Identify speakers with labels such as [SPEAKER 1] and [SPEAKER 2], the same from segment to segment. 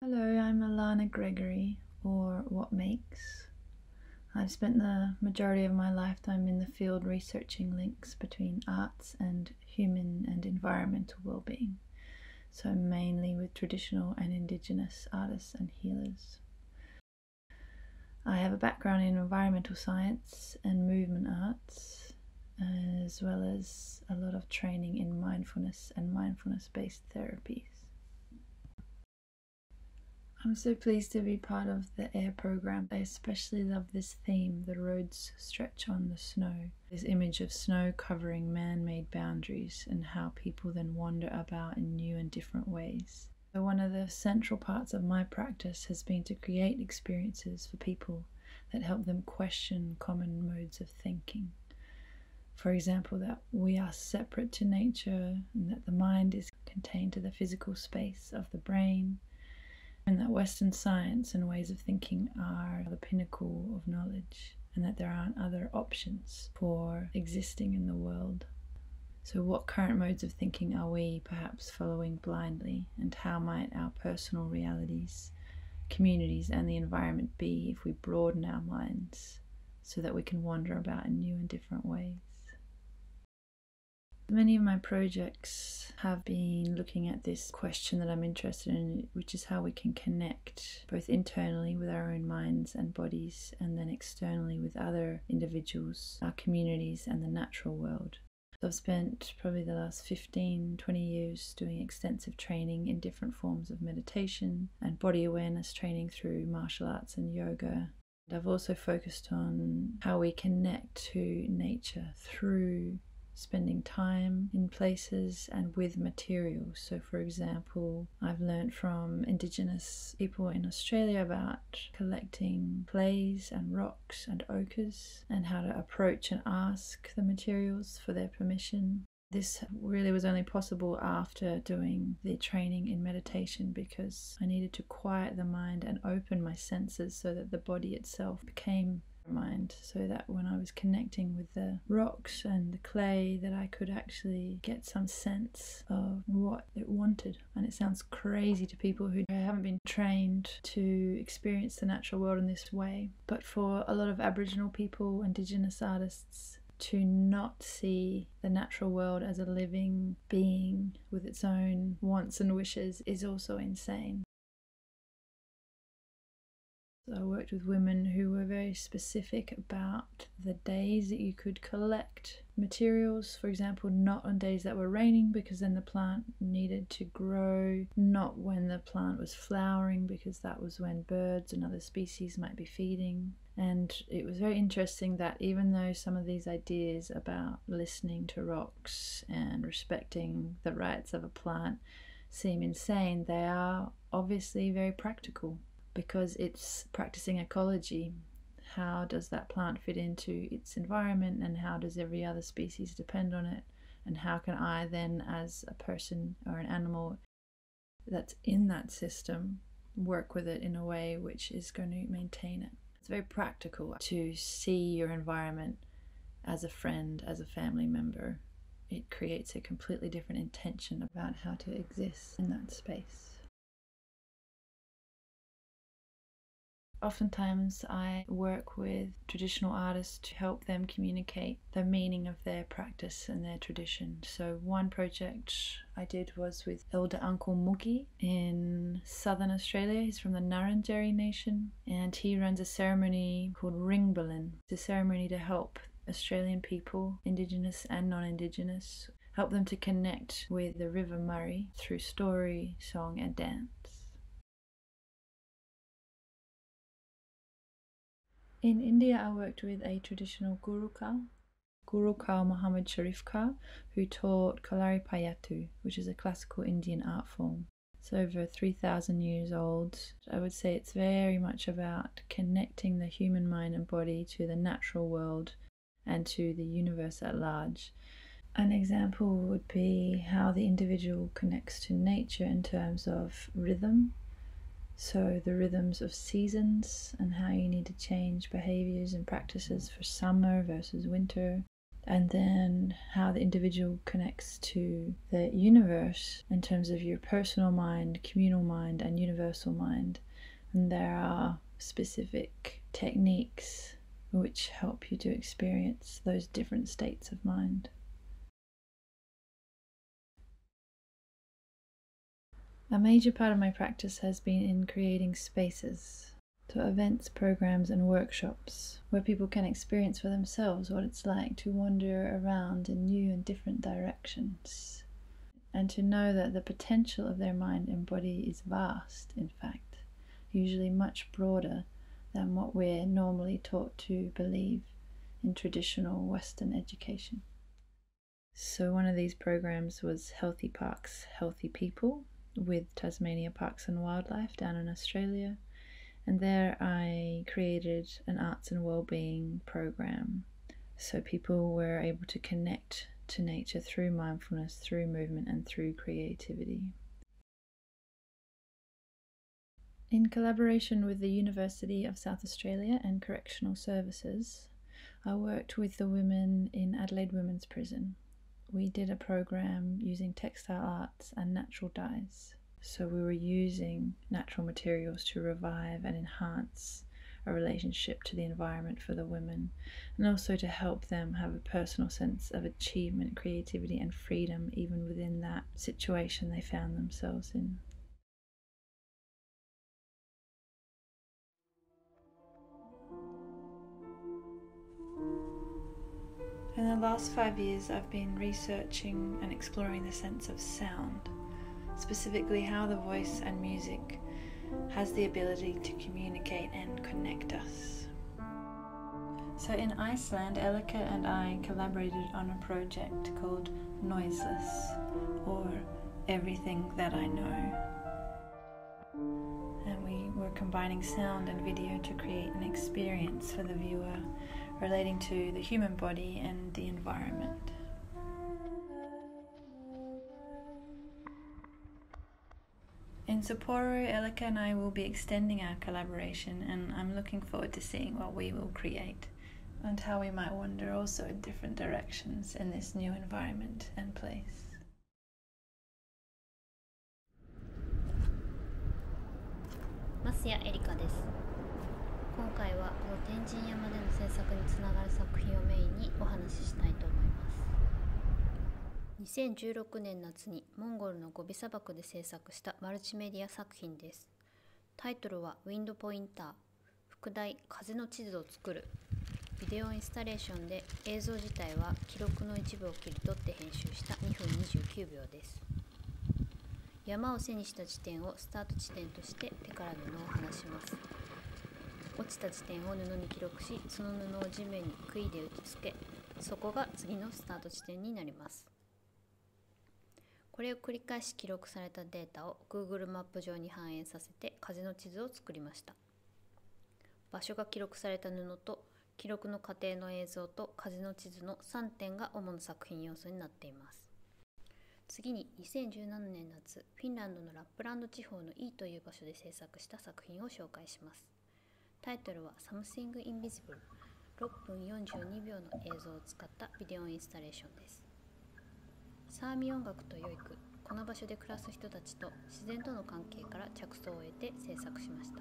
[SPEAKER 1] Hello, I'm Alana Gregory, or What Makes. I've spent the majority of my lifetime in the field researching links between arts and human and environmental well-being, so mainly with traditional and indigenous artists and healers. I have a background in environmental science and movement arts, as well as a lot of training in mindfulness and mindfulness-based therapies. I'm so pleased to be part of the AIR program. I especially love this theme, the roads stretch on the snow. This image of snow covering man-made boundaries and how people then wander about in new and different ways. So one of the central parts of my practice has been to create experiences for people that help them question common modes of thinking. For example, that we are separate to nature and that the mind is contained to the physical space of the brain, and that Western science and ways of thinking are the pinnacle of knowledge, and that there aren't other options for existing in the world. So what current modes of thinking are we perhaps following blindly, and how might our personal realities, communities and the environment be if we broaden our minds so that we can wander about in new and different ways? Many of my projects have been looking at this question that I'm interested in, which is how we can connect both internally with our own minds and bodies, and then externally with other individuals, our communities and the natural world. So I've spent probably the last 15-20 years doing extensive training in different forms of meditation and body awareness training through martial arts and yoga. I've also focused on how we connect to nature through spending time in places and with materials. So for example, I've learned from indigenous people in Australia about collecting clays and rocks and ochres and how to approach and ask the materials for their permission. This really was only possible after doing the training in meditation, because I needed to quiet the mind and open my senses so that the body itself became mind, so that when I was connecting with the rocks and the clay, that I could actually get some sense of what it wanted. And it sounds crazy to people who haven't been trained to experience the natural world in this way, but for a lot of Aboriginal people, Indigenous artists, to not see the natural world as a living being with its own wants and wishes is also insane. I worked with women who were very specific about the days that you could collect materials, for example, not on days that were raining because then the plant needed to grow, not when the plant was flowering because that was when birds and other species might be feeding. And it was very interesting that even though some of these ideas about listening to rocks and respecting the rights of a plant seem insane, they are obviously very practical, because it's practicing ecology. How does that plant fit into its environment, and how does every other species depend on it, and how can I then, as a person or an animal that's in that system, work with it in a way which is going to maintain it. It's very practical to see your environment as a friend, as a family member. It creates a completely different intention about how to exist in that space. Oftentimes I work with traditional artists to help them communicate the meaning of their practice and their tradition. So one project I did was with Elder Uncle Mookie in southern Australia. He's from the Ngarrindjeri Nation, and he runs a ceremony called Ringbalin. It's a ceremony to help Australian people, Indigenous and non-Indigenous, help them to connect with the River Murray through story, song and dance. In India, I worked with a traditional Guru Muhammad Sharif Ka, who taught Kalari Payattu, which is a classical Indian art form. It's over 3,000 years old. I would say it's very much about connecting the human mind and body to the natural world and to the universe at large. An example would be how the individual connects to nature in terms of rhythm. So the rhythms of seasons and how you need to change behaviors and practices for summer versus winter, and then how the individual connects to the universe in terms of your personal mind, communal mind, and universal mind. And there are specific techniques which help you to experience those different states of mind. A major part of my practice has been in creating spaces, so events, programs, and workshops where people can experience for themselves what it's like to wander around in new and different directions, and to know that the potential of their mind and body is vast, in fact, usually much broader than what we're normally taught to believe in traditional Western education. So one of these programs was Healthy Parks, Healthy People with Tasmania Parks and Wildlife down in Australia. And there I created an arts and well-being program, so people were able to connect to nature through mindfulness, through movement, and through creativity. In collaboration with the University of South Australia and Correctional Services, I worked with the women in Adelaide Women's Prison. We did a program using textile arts and natural dyes. So we were using natural materials to revive and enhance a relationship to the environment for the women, and also to help them have a personal sense of achievement, creativity, and freedom even within that situation they found themselves in. In the last 5 years, I've been researching and exploring the sense of sound, specifically how the voice and music has the ability to communicate and connect us. So in Iceland, Elica and I collaborated on a project called Noiseless, or Everything That I Know. And we were combining sound and video to create an experience for the viewer relating to the human body and the environment. In Sapporo, Elica and I will be extending our collaboration, and I'm looking forward to seeing what we will create and how we might wander also in different directions in this new environment and place.
[SPEAKER 2] 升谷絵里香です。今回はこの天神山での制作につながる作品をメインにお話ししたいと思います。2016年夏にモンゴルのゴビ砂漠で制作したマルチメディア作品です。タイトルはウィンドポインター、副題風の地図を作る。ビデオインスタレーションで映像自体は記録の一部を切り取って編集した2分29秒です。山を背にした地点をスタート地点として手から布を離します。落ちた地点を布に記録し、その布を地面に杭で打ち付け、そこが次のスタート地点になります。これを繰り返し記録されたデータを Google マップ上に反映させて風の地図を作りました。場所が記録された布と記録の過程の映像と風の地図の3点が主な作品要素になっています。次に2017年夏、フィンランドのラップランド地方のイーという場所で制作した作品を紹介します。タイトルは Something Invisible、6分42秒の映像を使ったビデオインスタレーションです。サーミ音楽と良い句、この場所で暮らす人たちと自然との関係から着想を得て制作しました。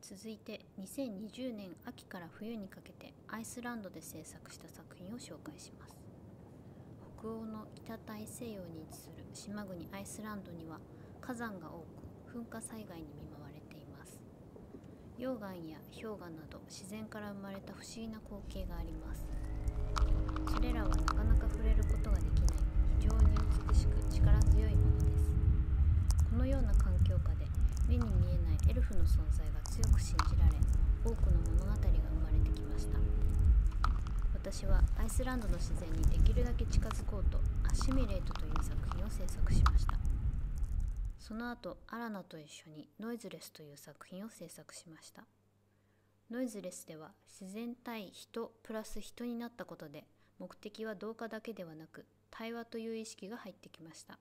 [SPEAKER 2] 続いて2020年秋から冬にかけてアイスランドで制作した作品を紹介します。北欧の北大西洋に位置する島国アイスランドには火山が多く噴火災害に見舞われています。溶岩や氷河など自然から生まれた不思議な光景があります。それらはなかなか触れることができない非常に美しく力強いものです。このような環境下で目に見えないエルフの存在が強く信じられ、多くの物語が生まれてきました。私はアイスランドの自然にできるだけ近づこうとアシミレートという作品を制作しました。その後アラナと一緒にノイズレスという作品を制作しました。ノイズレスでは自然対人プラス人になったことで、目的は同化だけではなく対話という意識が入ってきました。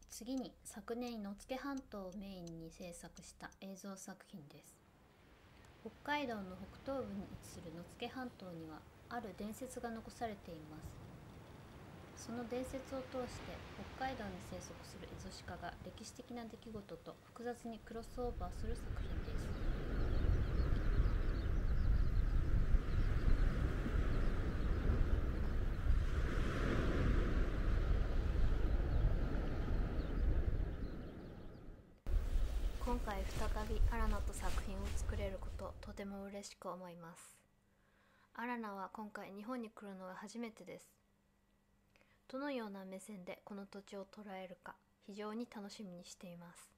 [SPEAKER 2] 次に昨年野付半島をメインに制作した映像作品です。北海道の北東部に位置する野付半島にはある伝説が残されています。その伝説を通して北海道に生息するエゾシカが歴史的な出来事と複雑にクロスオーバーする作品です。今回再びアラナと作品を作れること、とても嬉しく思います。アラナは今回日本に来るのが初めてです。どのような目線でこの土地を捉えるか非常に楽しみにしています。